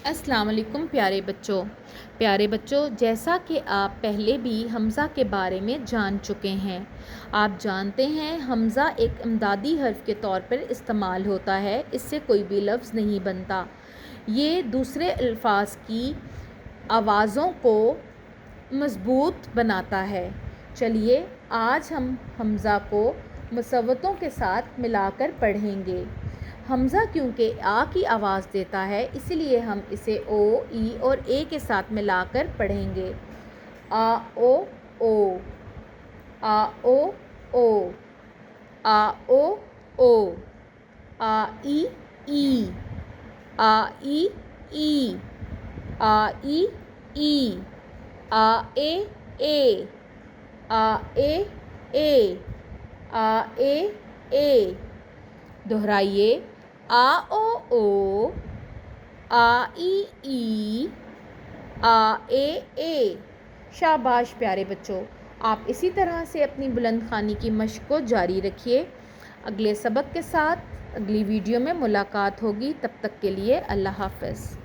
السلام علیکم پیارے بچوں، جیسا کہ آپ پہلے بھی حمزہ کے بارے میں جان چکے ہیں۔ آپ جانتے ہیں حمزہ ایک امدادی حرف کے طور پر استعمال ہوتا ہے، اس سے کوئی بھی لفظ نہیں بنتا۔ یہ دوسرے الفاظ کی آوازوں کو مضبوط بناتا ہے۔ چلیے آج ہم حمزہ کو مصوتوں کے ساتھ ملا کر پڑھیں گے۔ حمزہ کیونکہ آ کی آواز دیتا ہے، اس لیے ہم اسے او، ای اور اے کے ساتھ ملا کر پڑھیں گے۔ آ او او، آ او او، آ او او، آ ای ای، آ ای ای، آ ای ای، آ اے اے، آ اے اے، آ اے اے۔ دہرائیے، آ او او، آ ای ای، آ اے اے۔ شاباش پیارے بچوں، آپ اسی طرح سے اپنی بلند خوانی کی مشق کو جاری رکھیے۔ اگلے سبق کے ساتھ اگلی ویڈیو میں ملاقات ہوگی، تب تک کے لیے اللہ حافظ۔